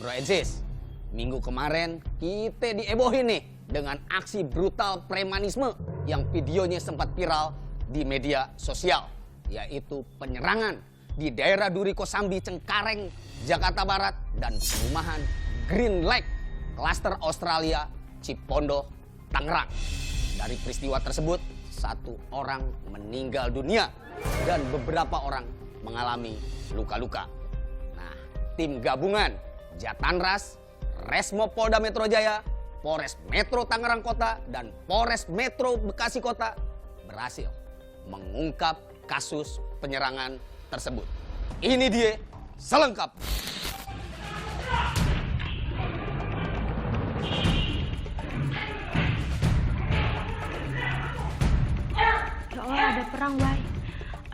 Bro Ensis, minggu kemarin kita diebohin nih dengan aksi brutal premanisme yang videonya sempat viral di media sosial, yaitu penyerangan di daerah Duri Kosambi, Cengkareng, Jakarta Barat, dan perumahan Green Lake, klaster Australia, Cipondoh, Tangerang. Dari peristiwa tersebut, 1 orang meninggal dunia dan beberapa orang mengalami luka-luka. Nah, tim gabungan Jatanras, Resmo Polda Metro Jaya, Polres Metro Tangerang Kota, dan Polres Metro Bekasi Kota berhasil mengungkap kasus penyerangan tersebut. Ini dia selengkap. Ya Allah, ada perang, Wai.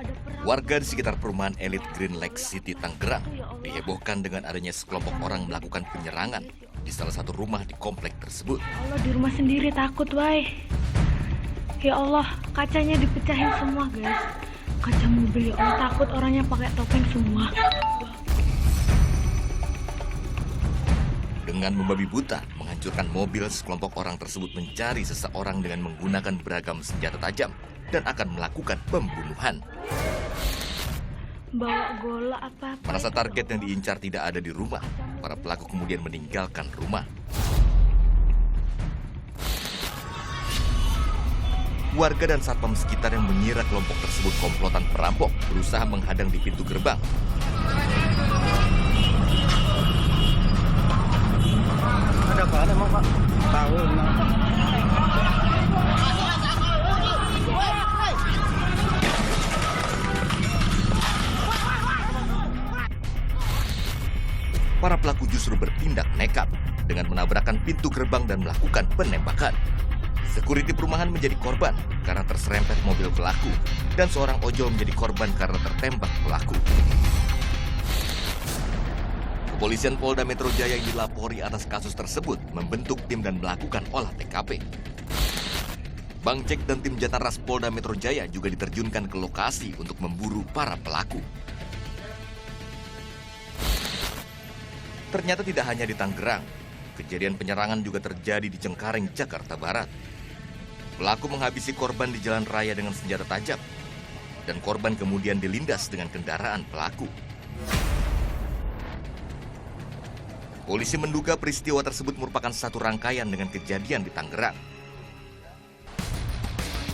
Ada perang. Warga di sekitar perumahan elit Green Lake City, Tangerang dihebohkan dengan adanya sekelompok orang melakukan penyerangan di salah satu rumah di komplek tersebut. Ya Allah, di rumah sendiri takut, Wai. Ya Allah, kacanya dipecahin semua, guys. Kaca mobil, ya Allah, takut orangnya pakai topeng semua. Dengan membabi buta menghancurkan mobil, sekelompok orang tersebut mencari seseorang dengan menggunakan beragam senjata tajam dan akan melakukan pembunuhan. Bawa gola apa-apa. Merasa target yang diincar tidak ada di rumah, para pelaku kemudian meninggalkan rumah. Warga dan satpam sekitar yang mengira kelompok tersebut komplotan perampok berusaha menghadang di pintu gerbang. Ada apaan emang, Pak? Tahu emang. Para pelaku justru bertindak nekat dengan menabrakkan pintu gerbang dan melakukan penembakan. Sekuriti perumahan menjadi korban karena terserempet mobil pelaku, dan seorang ojol menjadi korban karena tertembak pelaku. Kepolisian Polda Metro Jaya yang dilapori atas kasus tersebut membentuk tim dan melakukan olah TKP. Bang Jack dan tim Jatanras Polda Metro Jaya juga diterjunkan ke lokasi untuk memburu para pelaku. Ternyata tidak hanya di Tangerang, kejadian penyerangan juga terjadi di Cengkareng, Jakarta Barat. Pelaku menghabisi korban di jalan raya dengan senjata tajam, dan korban kemudian dilindas dengan kendaraan pelaku. Polisi menduga peristiwa tersebut merupakan satu rangkaian dengan kejadian di Tangerang.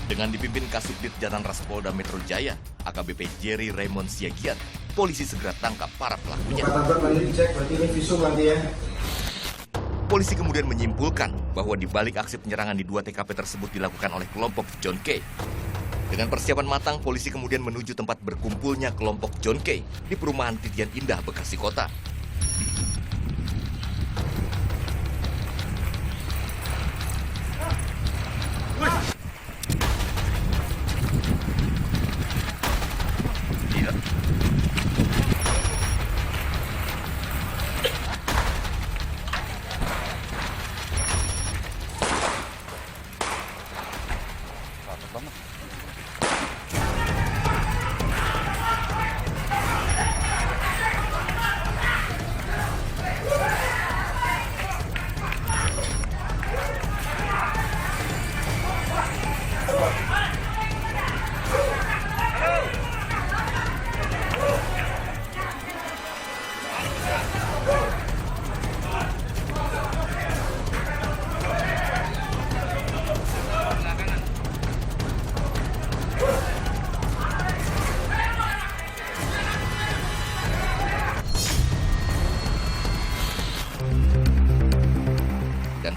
Dengan dipimpin Kasubdit Jatanras Polda Metro Jaya, AKBP Jerry Raymond Siagian, polisi segera tangkap para pelakunya. Polisi kemudian menyimpulkan bahwa di balik aksi penyerangan di 2 TKP tersebut dilakukan oleh kelompok John K. Dengan persiapan matang, polisi kemudian menuju tempat berkumpulnya kelompok John K di perumahan Titian Indah, Bekasi Kota.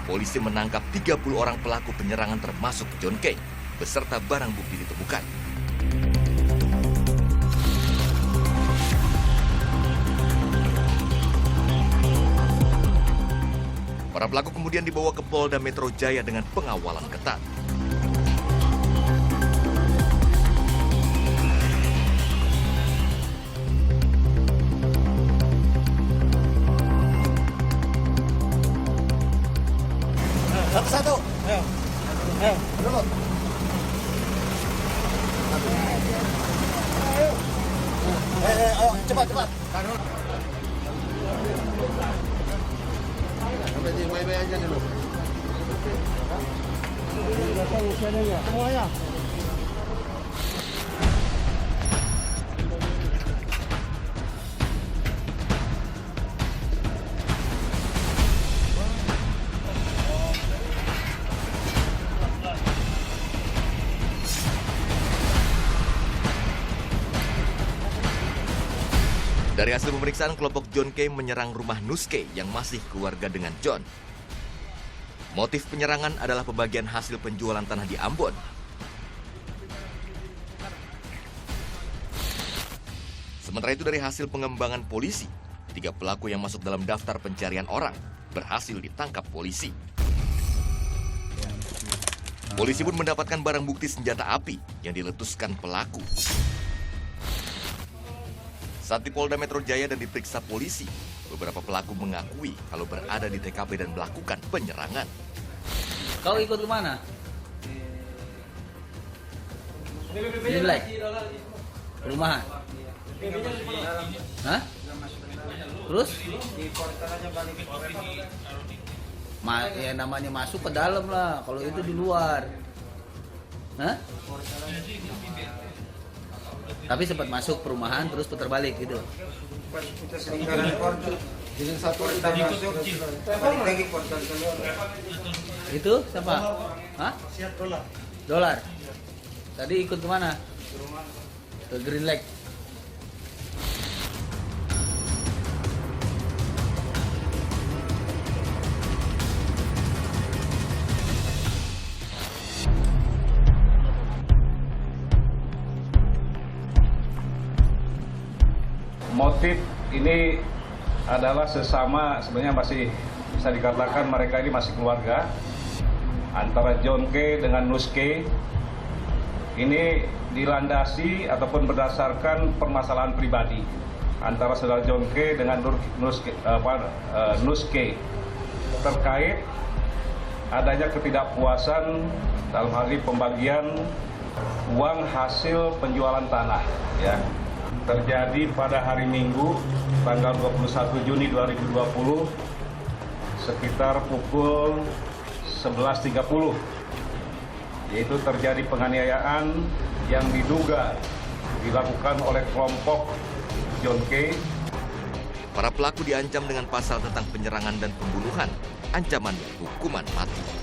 Polisi menangkap 30 orang pelaku penyerangan termasuk John K. beserta barang bukti ditemukan. Para pelaku kemudian dibawa ke Polda Metro Jaya dengan pengawalan ketat. Satu-satu. Ayo. Ayo, dulu. Ayo, cepat. Baik-baik aja dulu. Semuanya. Dari hasil pemeriksaan, kelompok John K menyerang rumah Nuske yang masih keluarga dengan John. Motif penyerangan adalah pembagian hasil penjualan tanah di Ambon. Sementara itu dari hasil pengembangan polisi, 3 pelaku yang masuk dalam daftar pencarian orang berhasil ditangkap polisi. Polisi pun mendapatkan barang bukti senjata api yang diletuskan pelaku. Saat di Polda Metro Jaya dan diperiksa polisi, beberapa pelaku mengakui kalau berada di TKP dan melakukan penyerangan. Kau ikut kemana? Nilai? Perumahan? Hah? Terus? Ya namanya masuk ke dalam lah, kalau itu di luar. Hah? Tapi sempat masuk perumahan terus putar balik gitu. Itu siapa? Hah? Dolar. Tadi ikut kemana? Ke Green Lake. Motif ini adalah sesama, sebenarnya masih bisa dikatakan mereka ini masih keluarga antara John K dengan Nus K. Ini dilandasi ataupun berdasarkan permasalahan pribadi antara saudara John K dengan Nus K terkait adanya ketidakpuasan dalam hal ini pembagian uang hasil penjualan tanah, ya. Terjadi pada hari Minggu tanggal 21 Juni 2020 sekitar pukul 11.30, yaitu terjadi penganiayaan yang diduga dilakukan oleh kelompok John K. Para pelaku diancam dengan pasal tentang penyerangan dan pembunuhan, ancamannya hukuman mati.